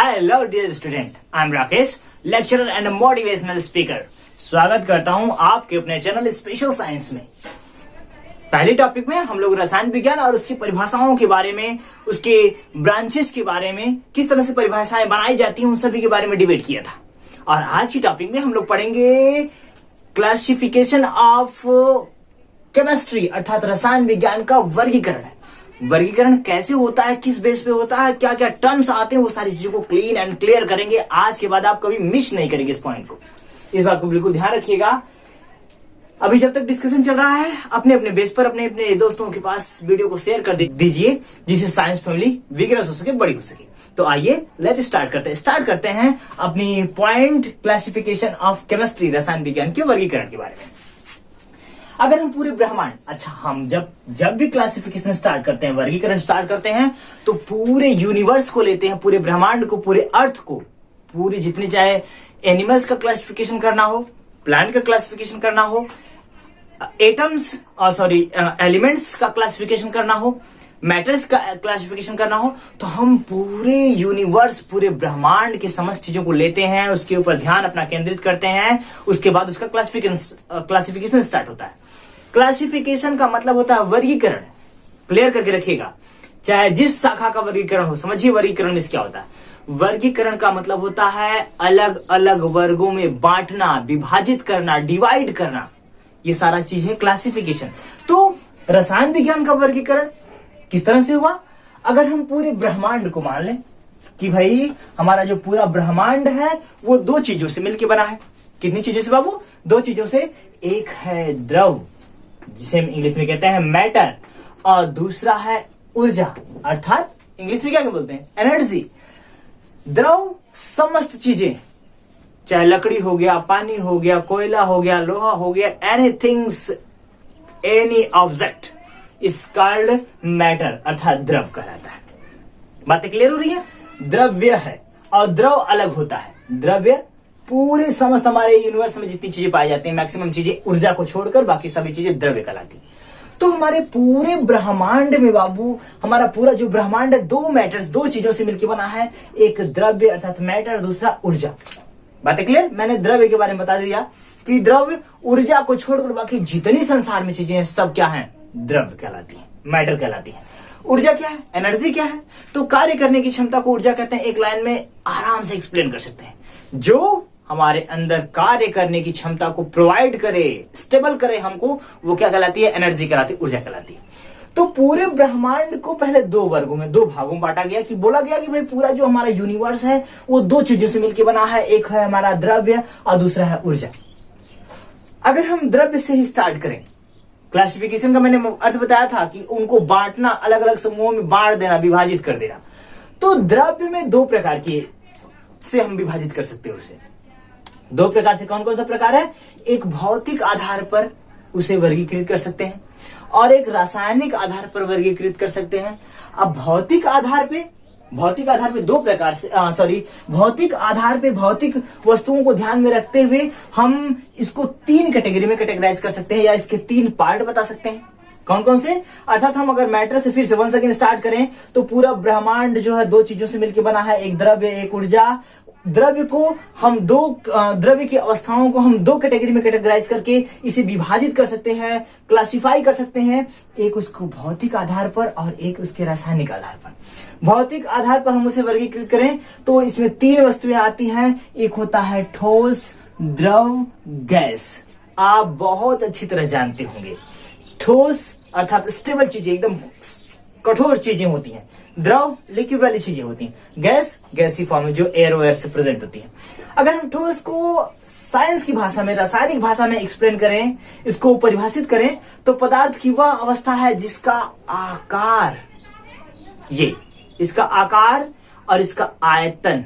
Hello dear student, I am Rakesh, lecturer and motivational speaker. स्वागत करता हूं आपके अपने चैनल स्पेशल साइंस में। पहले टॉपिक में हम लोग रसायन विज्ञान और उसकी परिभाषाओं के बारे में, उसके ब्रांचेस के बारे में, किस तरह से परिभाषाएं बनाई जाती हैं, उन सभी के बारे में डिबेट किया था। और आज की टॉपिक में हम लोग पढ़ेंगे क्लासिफिकेशन ऑफ केमिस्ट्री, अर्थात रसायन विज्ञान का वर्गीकरण। वर्गीकरण कैसे होता है, किस बेस पे होता है, क्या क्या टर्म्स आते हैं, वो सारी चीजों को क्लीन एंड क्लियर करेंगे। आज के बाद आप कभी मिस नहीं करेंगे इस पॉइंट को, इस बात को बिल्कुल ध्यान रखिएगा। अभी जब तक डिस्कशन चल रहा है, अपने अपने बेस पर अपने अपने दोस्तों के पास वीडियो को शेयर कर दीजिए, जिससे साइंस फैमिली विग्रस हो सके, बड़ी हो सके। तो आइए लेट स्टार्ट करते हैं अपनी पॉइंट क्लासिफिकेशन ऑफ केमिस्ट्री, रसायन विज्ञान के वर्गीकरण के बारे में। अगर हम पूरे ब्रह्मांड, अच्छा, हम जब भी क्लासिफिकेशन स्टार्ट करते हैं, वर्गीकरण स्टार्ट करते हैं, तो पूरे यूनिवर्स को लेते हैं, पूरे ब्रह्मांड को, पूरे अर्थ को, पूरे जितने चाहे एनिमल्स का क्लासिफिकेशन करना हो, प्लांट का क्लासिफिकेशन करना हो, एलिमेंट्स का क्लासिफिकेशन करना हो, मैटर्स का क्लासिफिकेशन करना हो, तो हम पूरे यूनिवर्स, पूरे ब्रह्मांड के समस्त चीजों को लेते हैं, उसके ऊपर ध्यान अपना केंद्रित करते हैं। उसके बाद उसका क्लासिफिकेशन स्टार्ट होता है। क्लासिफिकेशन का मतलब होता है वर्गीकरण। क्लियर करके रखिएगा, चाहे जिस शाखा का वर्गीकरण हो। समझिए वर्गीकरण में क्या होता है। वर्गीकरण का मतलब होता है अलग अलग वर्गों में बांटना, विभाजित करना, डिवाइड करना, ये सारा चीज है क्लासिफिकेशन। तो रसायन विज्ञान का वर्गीकरण किस तरह से हुआ? अगर हम पूरे ब्रह्मांड को मान लें कि भाई हमारा जो पूरा ब्रह्मांड है वो दो चीजों से मिलकर बना है। कितनी चीजों से बाबू? दो चीजों से। एक है द्रव, जिसे हम इंग्लिश में कहते हैं मैटर, और दूसरा है ऊर्जा, अर्थात इंग्लिश में क्या बोलते हैं? एनर्जी। द्रव समस्त चीजें, चाहे लकड़ी हो गया, पानी हो गया, कोयला हो गया, लोहा हो गया, anythings, any object is called matter, अर्थात द्रव कहलाता है। बातें क्लियर हो रही है? द्रव्य है और द्रव अलग होता है। द्रव्य पूरे समस्त हमारे यूनिवर्स में जितनी चीजें पाई जाती हैं, मैक्सिमम चीजें ऊर्जा को छोड़कर बाकी सभी चीजें द्रव्य कहलाती हैं। तो हमारे पूरे ब्रह्मांड में बाबू, हमारा पूरा जो ब्रह्मांड है, दो मैटर्स, दो चीजों से मिलकर बना है। एक द्रव्य अर्थात मैटर, दूसरा ऊर्जा। बातें क्लियर? मैंने द्रव्य के बारे में बता दिया कि द्रव्य, ऊर्जा को छोड़कर बाकी जितनी संसार में चीजें हैं सब क्या हैं? द्रव्य कहलाती है, मैटर कहलाती है। ऊर्जा क्या है? एनर्जी क्या है? तो कार्य करने की क्षमता को ऊर्जा कहते हैं। एक लाइन में आराम से एक्सप्लेन कर सकते हैं। जो हमारे अंदर कार्य करने की क्षमता को प्रोवाइड करे, स्टेबल करे हमको, वो क्या कहलाती है? एनर्जी कहलाती है, ऊर्जा कहलाती है। तो पूरे ब्रह्मांड को पहले दो वर्गों में, दो भागों में बांटा गया, कि बोला गया कि भाई पूरा जो हमारा यूनिवर्स है वो दो चीजों से मिलकर बना है। एक है हमारा द्रव्य और दूसरा है ऊर्जा। अगर हम द्रव्य से ही स्टार्ट करें, क्लासिफिकेशन का मैंने अर्थ बताया था कि उनको बांटना, अलग अलग समूहों में बांट देना, विभाजित कर देना। तो द्रव्य में दो प्रकार के से हम विभाजित कर सकते हैं उसे। दो प्रकार से कौन कौन सा प्रकार है? एक भौतिक आधार पर उसे वर्गीकृत कर सकते हैं और एक रासायनिक आधार पर वर्गीकृत कर सकते हैं। अब भौतिक आधार पे दो प्रकार से, भौतिक आधार पे भौतिक वस्तुओं को ध्यान में रखते हुए हम इसको तीन कैटेगरी में कैटेगराइज कर सकते हैं, या इसके तीन पार्ट बता सकते हैं। कौन कौन से? अर्थात हम अगर मैटर से फिर से वन सेकेंड स्टार्ट करें, तो पूरा ब्रह्मांड जो है दो चीजों से मिलकर बना है, एक द्रव्य, एक ऊर्जा। द्रव्य की अवस्थाओं को हम दो कैटेगरी में कैटेगराइज करके इसे विभाजित कर सकते हैं, क्लासिफाई कर सकते हैं। एक उसको भौतिक आधार पर और एक उसके रासायनिक आधार पर। भौतिक आधार पर हम उसे वर्गीकृत करें तो इसमें तीन वस्तुएं आती हैं। एक होता है ठोस, द्रव, गैस। आप बहुत अच्छी तरह जानते होंगे। ठोस अर्थात स्टेबल चीजें, एकदम कठोर चीजें होती हैं। द्रव लिक्विड वाली चीजें होती हैं। गैस गैसी फॉर्म में, जो एयर वेयर से प्रेजेंट होती है। अगर हम ठोस को साइंस की भाषा में, रासायनिक भाषा में एक्सप्लेन करें, इसको परिभाषित करें, तो पदार्थ की वह अवस्था है जिसका आकार, इसका आकार और इसका आयतन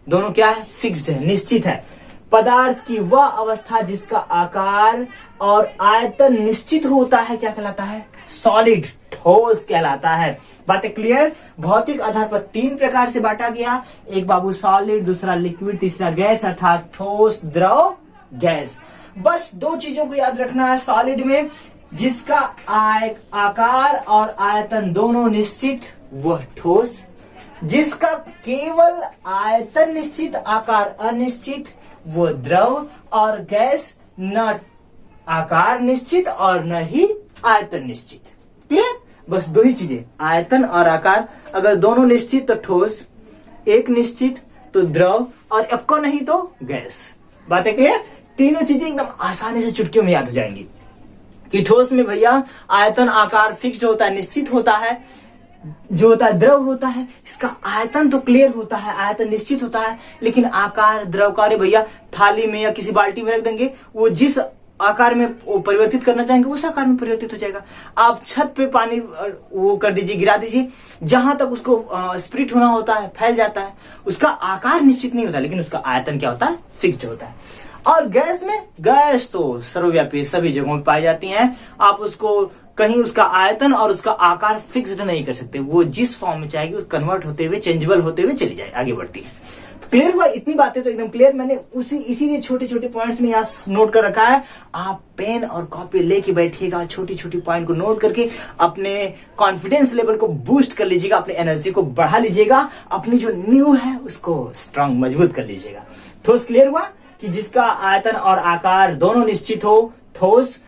दोनों क्या है? फिक्स्ड है, निश्चित है। पदार्थ की वह अवस्था जिसका आकार और आयतन निश्चित होता है, क्या कहलाता है? सॉलिड, ठोस कहलाता है। बातें क्लियर? भौतिक आधार पर तीन प्रकार से बांटा गया। एक बाबू सॉलिड, दूसरा लिक्विड, तीसरा गैस, अर्थात ठोस, द्रव, गैस। बस दो चीजों को याद रखना है। सॉलिड में जिसका आकार और आयतन दोनों निश्चित, वह ठोस। जिसका केवल आयतन निश्चित, आकार अनिश्चित, वो द्रव, और गैस न आकार निश्चित और न ही आयतन निश्चित। क्लियर? बस दो ही चीजें, आयतन और आकार। अगर दोनों निश्चित तो ठोस, एक निश्चित तो द्रव, और एक को नहीं तो गैस। बात है क्लियर? तीनों चीजें एकदम आसानी से चुटकियों में याद हो जाएंगी कि ठोस में भैया आयतन आकार फिक्स्ड होता है, निश्चित होता है, जो होता है द्रव होता है। इसका आयतन तो क्लियर होता है, आयतन निश्चित होता है, लेकिन आकार द्रव का भैया थाली में या किसी बाल्टी में रख देंगे, वो जिस आकार में वो परिवर्तित करना चाहेंगे उस आकार में परिवर्तित हो जाएगा। आप छत पे पानी वो कर दीजिए, गिरा दीजिए, जहां तक उसको स्प्रिट होना होता है फैल जाता है। उसका आकार निश्चित नहीं होता, लेकिन उसका आयतन क्या होता है? फिक्स्ड होता है। और गैस में, गैस तो सर्वव्यापी सभी जगहों में पाई जाती हैं। आप उसको कहीं उसका आयतन और उसका आकार फिक्स्ड नहीं कर सकते, वो जिस फॉर्म में चाहेगी उस कन्वर्ट होते हुए, चेंजेबल होते हुए चली जाए, आगे बढ़ती है। क्लियर हुआ? इतनी बातें तो एकदम क्लियर। मैंने इसीलिए छोटे छोटे पॉइंट्स में यहाँ नोट कर रखा है। आप पेन और कॉपी लेके बैठिएगा, छोटी छोटी पॉइंट को नोट करके अपने कॉन्फिडेंस लेवल को बूस्ट कर लीजिएगा, अपनी एनर्जी को बढ़ा लीजिएगा, अपनी जो नींव है उसको स्ट्रांग मजबूत कर लीजिएगा। ठोस क्लियर हुआ कि जिसका आयतन और आकार दोनों निश्चित हो, ठोस।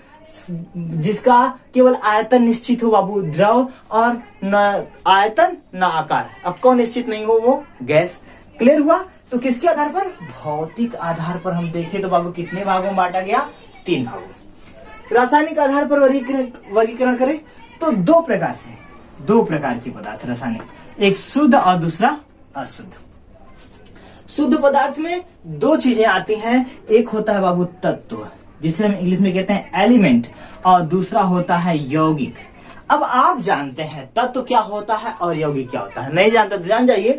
जिसका केवल आयतन निश्चित हो बाबू, द्रव, और न आयतन न आकार, अब कौन निश्चित नहीं हो, वो गैस। क्लियर हुआ? तो किसके आधार पर? भौतिक आधार पर हम देखें तो बाबू कितने भागों में बांटा गया? 3 भागों। रासायनिक आधार पर वर्गीकरण करें तो 2 प्रकार से, 2 प्रकार की पदार्थ रासायनिक, एक शुद्ध और दूसरा अशुद्ध। शुद्ध पदार्थ में 2 चीजें आती हैं, एक होता है बाबू तत्व, जिसे हम इंग्लिश में कहते हैं एलिमेंट, और दूसरा होता है यौगिक। अब आप जानते हैं तत्व क्या होता है और यौगिक क्या होता है, नहीं जानते तो जान जाइए।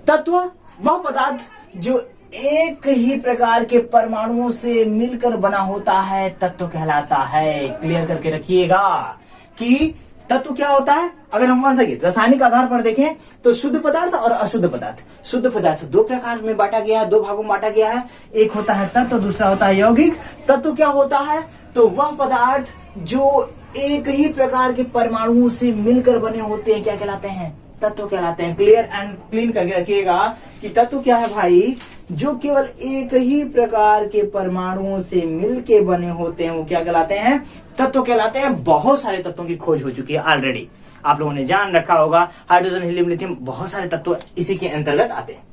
तत्व वह पदार्थ जो एक ही प्रकार के परमाणुओं से मिलकर बना होता है, तत्व कहलाता है। क्लियर करके रखिएगा कि तत्व क्या होता है। अगर हम मान सके रासायनिक आधार पर देखें तो शुद्ध पदार्थ और अशुद्ध पदार्थ। शुद्ध पदार्थ 2 प्रकार में बांटा गया है, 2 भागों में बांटा गया है। एक होता है तत्व, दूसरा होता है यौगिक। तत्व क्या होता है? तो वह पदार्थ जो एक ही प्रकार के परमाणुओं से मिलकर बने होते हैं, क्या कहलाते हैं? तत्व कहलाते हैं। क्लियर एंड क्लीन करके रखिएगा कि तत्व क्या है भाई? जो केवल एक ही प्रकार के परमाणुओं से मिलके बने होते हैं, वो क्या कहलाते हैं? तत्व कहलाते हैं। बहुत सारे तत्वों की खोज हो चुकी है ऑलरेडी, आप लोगों ने जान रखा होगा। हाइड्रोजन, हीलियम, लिथियम, बहुत सारे तत्व इसी के अंतर्गत आते हैं।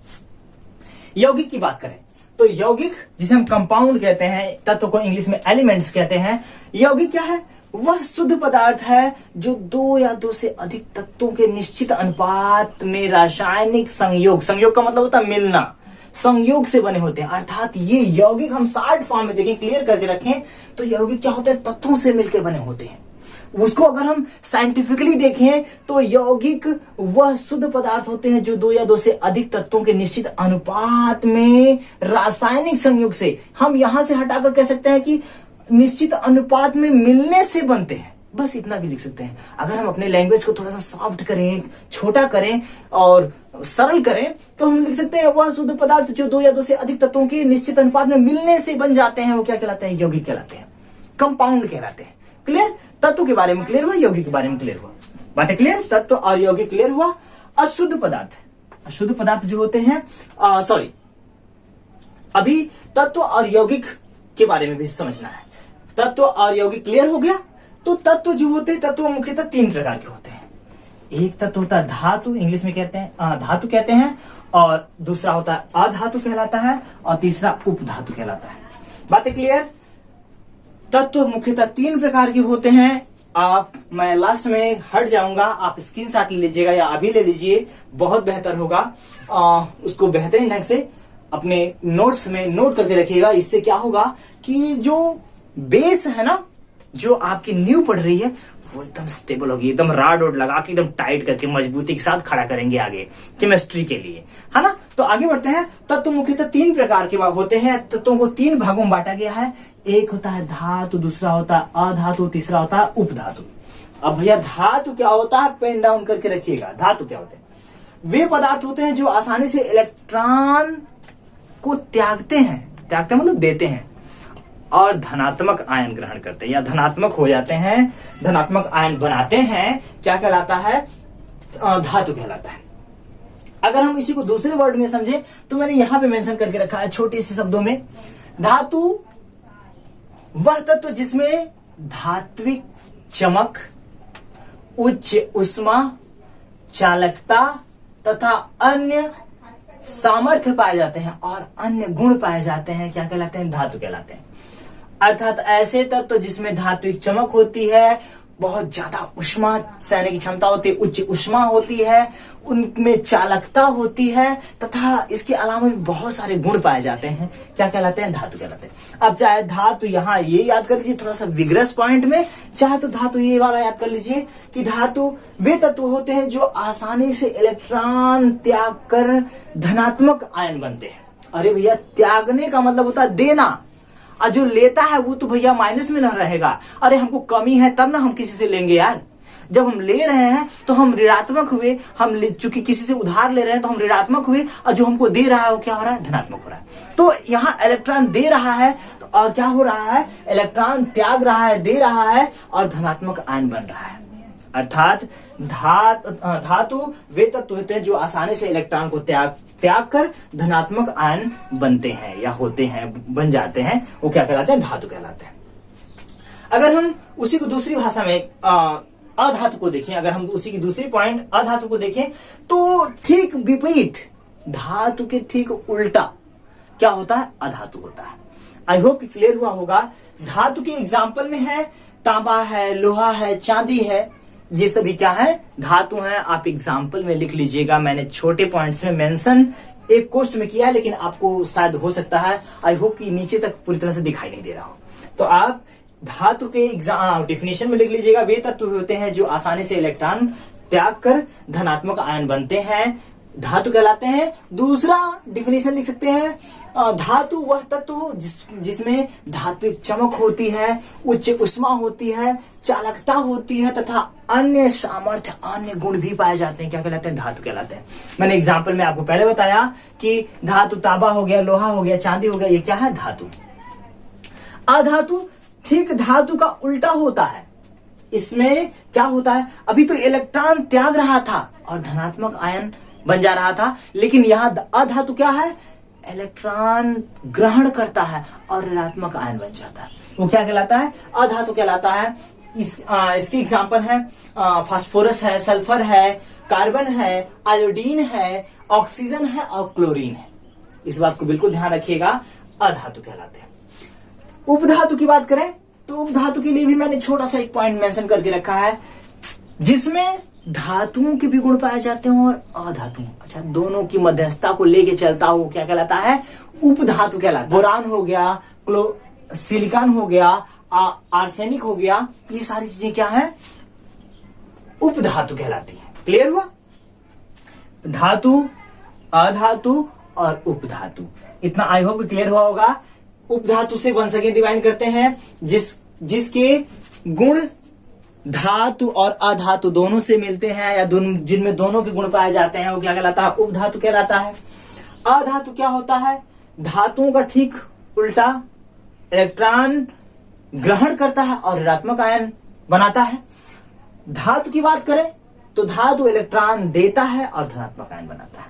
यौगिक की बात करें तो यौगिक, जिसे हम कंपाउंड कहते हैं, तत्व को इंग्लिश में एलिमेंट्स कहते हैं। यौगिक क्या है? वह शुद्ध पदार्थ है जो 2 या 2 से अधिक तत्वों के निश्चित अनुपात में रासायनिक संयोग, संयोग का मतलब होता है मिलना, संयोग से बने होते हैं। अर्थात ये यौगिक हम शॉर्ट फॉर्म में देखें, क्लियर करके रखें तो यौगिक क्या होते हैं? तत्वों से मिलकर बने होते हैं। उसको अगर हम साइंटिफिकली देखें तो यौगिक वह शुद्ध पदार्थ होते हैं जो 2 या 2 से अधिक तत्वों के निश्चित अनुपात में रासायनिक संयोग से, हम यहां से हटाकर कह सकते हैं कि निश्चित अनुपात में मिलने से बनते हैं। बस इतना भी लिख सकते हैं। अगर हम अपने लैंग्वेज को थोड़ा सा सॉफ्ट करें, छोटा करें और सरल करें तो हम लिख सकते हैं वह शुद्ध पदार्थ जो 2 या 2 से अधिक तत्वों के निश्चित अनुपात में मिलने से बन जाते हैं, वो क्या कहलाते हैं? यौगिक कहलाते हैं, कंपाउंड कहलाते हैं। क्लियर? तत्व के बारे में क्लियर हुआ, यौगिक के बारे में क्लियर हुआ। बातें क्लियर? तत्व और यौगिक क्लियर हुआ। अशुद्ध पदार्थ, अशुद्ध पदार्थ जो होते हैं, अभी तत्व और यौगिक के बारे में भी समझना है। तत्व और यौगिक क्लियर हो गया। तो तत्व जो होते हैं, तत्व मुख्यतः 3 प्रकार के होते हैं। एक तत्व होता है धातु, इंग्लिश में कहते हैं धातु कहते हैं, और दूसरा होता है अधातु कहलाता है, और तीसरा उपधातु कहलाता है। बातें क्लियर? तत्व मुख्यतः 3 प्रकार के होते हैं। मैं लास्ट में हट जाऊंगा, आप स्क्रीनशॉट ले लीजिएगा या अभी ले लीजिए, बहुत बेहतर होगा। उसको बेहतरीन ढंग से अपने नोट्स में नोट करके रखिएगा। इससे क्या होगा कि जो बेस है ना, जो आपकी नींव पड़ रही है, वो एकदम स्टेबल होगी, एकदम राड वोड लगा के एकदम टाइट करके मजबूती के साथ खड़ा करेंगे आगे केमिस्ट्री के लिए, है ना। तो आगे बढ़ते हैं। तत्व मुख्यतः 3 प्रकार के होते हैं। तत्वों को 3 भागों में बांटा गया है। एक होता है धातु, दूसरा होता है अधातु, तीसरा होता है उपधातु। अब भैया धातु क्या होता है, पेन डाउन करके रखिएगा। धातु क्या होते हैं? वे पदार्थ होते हैं जो आसानी से इलेक्ट्रॉन को त्यागते हैं, त्यागते मतलब देते हैं, और धनात्मक आयन ग्रहण करते हैं या धनात्मक हो जाते हैं, धनात्मक आयन बनाते हैं। क्या कहलाता है? धातु कहलाता है। अगर हम इसी को दूसरे वर्ड में समझे तो मैंने यहां पे मेंशन करके रखा है छोटे से शब्दों में, धातु वह तत्व जिसमें धात्विक चमक, उच्च ऊष्मा, चालकता तथा अन्य सामर्थ्य पाए जाते हैं और अन्य गुण पाए जाते हैं, क्या कहलाते हैं? धातु कहलाते हैं। अर्थात ऐसे तत्व जिसमें धात्विक चमक होती है, बहुत ज्यादा ऊष्मा सहने की क्षमता होती है, उच्च ऊष्मा होती है, उनमें चालकता होती है तथा इसके अलावा भी बहुत सारे गुण पाए जाते हैं, क्या कहलाते हैं? धातु कहलाते हैं। अब चाहे धातु यहां ये याद कर लीजिए थोड़ा सा विग्रस पॉइंट में, चाहे तो धातु ये वाला याद कर लीजिए कि धातु वे तत्व होते हैं जो आसानी से इलेक्ट्रॉन त्याग कर धनात्मक आयन बनते हैं। अरे भैया, त्यागने का मतलब होता है देना, और जो लेता है वो तो भैया माइनस में न रहेगा। अरे हमको कमी है तब ना हम किसी से लेंगे यार। जब हम ले रहे हैं तो हम ऋणात्मक हुए, चूंकि किसी से उधार ले रहे हैं तो हम ऋणात्मक हुए, और जो हमको दे रहा है वो क्या हो रहा है? धनात्मक हो रहा है। तो यहाँ इलेक्ट्रॉन दे रहा है तो और क्या हो रहा है? इलेक्ट्रॉन त्याग रहा है, दे रहा है और धनात्मक आयन बन रहा है। अर्थात धातु वे तत्व होते हैं जो आसानी से इलेक्ट्रॉन को त्याग कर धनात्मक आयन बनते हैं या होते हैं, बन जाते हैं, वो क्या कहलाते हैं? धातु कहलाते हैं। अगर हम उसी को दूसरी भाषा में अधातु को देखें, अगर हम उसी की दूसरी पॉइंट अधातु को देखें तो ठीक विपरीत, धातु के ठीक उल्टा क्या होता है? अधातु होता है। आई होप क्लियर हुआ होगा। धातु के एग्जाम्पल में है तांबा है, लोहा है, चांदी है, ये सभी क्या है? धातु हैं। आप एग्जाम्पल में लिख लीजिएगा, मैंने छोटे पॉइंट्स में मेंशन एक कोष्ट में किया है, लेकिन आपको शायद हो सकता है, आई होप कि नीचे तक पूरी तरह से दिखाई नहीं दे रहा हो। तो आप धातु के डेफिनेशन में लिख लीजिएगा, वे तत्व होते हैं जो आसानी से इलेक्ट्रॉन त्याग कर धनात्मक आयन बनते हैं, धातु कहलाते हैं। दूसरा डिफिनेशन लिख सकते हैं, धातु वह तत्व जिसमें धात्विक चमक होती है, उच्च ऊष्मा होती है, चालकता होती है तथा अन्य सामर्थ्य, अन्य गुण भी पाए जाते हैं, क्या कहलाते हैं? धातु कहलाते हैं। मैंने एग्जाम्पल में आपको पहले बताया कि धातु तांबा हो गया, लोहा हो गया, चांदी हो गया, ये क्या है? धातु। अधातु ठीक धातु का उल्टा होता है। इसमें क्या होता है? अभी तो इलेक्ट्रॉन त्याग रहा था और धनात्मक आयन बन जा रहा था, लेकिन यहां अधातु क्या है? इलेक्ट्रॉन ग्रहण करता है और ऋणात्मक आयन बन जाता है, वो क्या कहलाता है? अधातु कहलाता है। इसके एग्जाम्पल है फास्फोरस है, सल्फर है, कार्बन है, आयोडीन है, ऑक्सीजन है और क्लोरीन है। इस बात को बिल्कुल ध्यान रखिएगा, अधातु कहलाते हैं। उपधातु की बात करें तो उपधातु के लिए भी मैंने छोटा सा एक पॉइंट मेंशन करके रखा है, जिसमें धातुओं के भी गुण पाए जाते हैं और अधातु, अच्छा, दोनों की मध्यस्थता को लेके चलता हो, क्या कहलाता है? उपधातु कहलाता है। बोरान हो गया, सिलिकॉन हो गया, आर्सेनिक हो गया, ये सारी चीजें क्या है? उपधातु कहलाती है। क्लियर हुआ? धातु, अधातु और उपधातु, इतना आई होप क्लियर हुआ होगा। उपधातु से वंस अगेन डिवाइड करते हैं जिसके गुण धातु और अधातु दोनों से मिलते हैं या जिनमें दोनों के गुण पाए जाते हैं, वो क्या कहलाता है? उपधातु कहलाता है। अधातु क्या होता है? धातुओं का ठीक उल्टा, इलेक्ट्रॉन ग्रहण करता है और ऋणात्मक आयन बनाता है। धातु की बात करें तो धातु इलेक्ट्रॉन देता है और धनात्मक आयन बनाता है।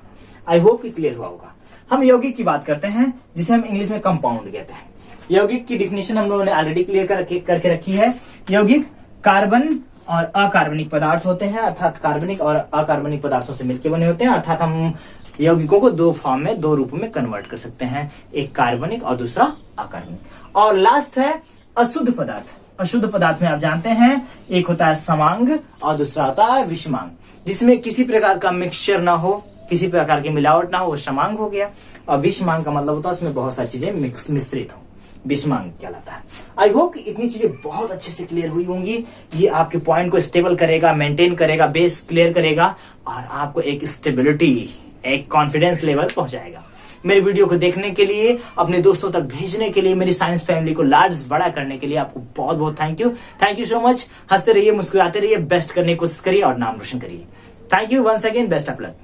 आई होप कि क्लियर हुआ होगा। हम यौगिक की बात करते हैं, जिसे हम इंग्लिश में कंपाउंड कहते हैं। यौगिक की डिफिनेशन हम लोगों ने ऑलरेडी क्लियर करके रखी है। यौगिक कार्बन और अकार्बनिक पदार्थ होते हैं, अर्थात कार्बनिक और अकार्बनिक पदार्थों से मिलकर बने होते हैं। अर्थात हम यौगिकों को दो फॉर्म में, दो रूपों में कन्वर्ट कर सकते हैं, एक कार्बनिक और दूसरा अकार्बनिक। और लास्ट है अशुद्ध पदार्थ। अशुद्ध पदार्थ में आप जानते हैं, एक होता है समांग और दूसरा होता है विषमांग। जिसमें किसी प्रकार का मिक्सचर ना हो, किसी प्रकार की मिलावट ना हो, वो समांग हो गया। और विषमांग का मतलब होता है उसमें बहुत सारी चीजें मिश्रित हो, विषमांग कहलाता है। आई होप कि इतनी चीजें बहुत अच्छे से क्लियर हुई होंगी। ये आपके पॉइंट को स्टेबल करेगा, मेंटेन करेगा, बेस क्लियर करेगा और आपको एक स्टेबिलिटी, एक कॉन्फिडेंस लेवल पहुंचाएगा। मेरे वीडियो को देखने के लिए, अपने दोस्तों तक भेजने के लिए, मेरी साइंस फैमिली को लार्ज बड़ा करने के लिए आपको बहुत बहुत thank you. Thank you so much. हंसते रहिए, मुस्कुराते रहिए, बेस्ट करने की कोशिश करिए और नाम रोशन करिए। Thank you once again, best of luck.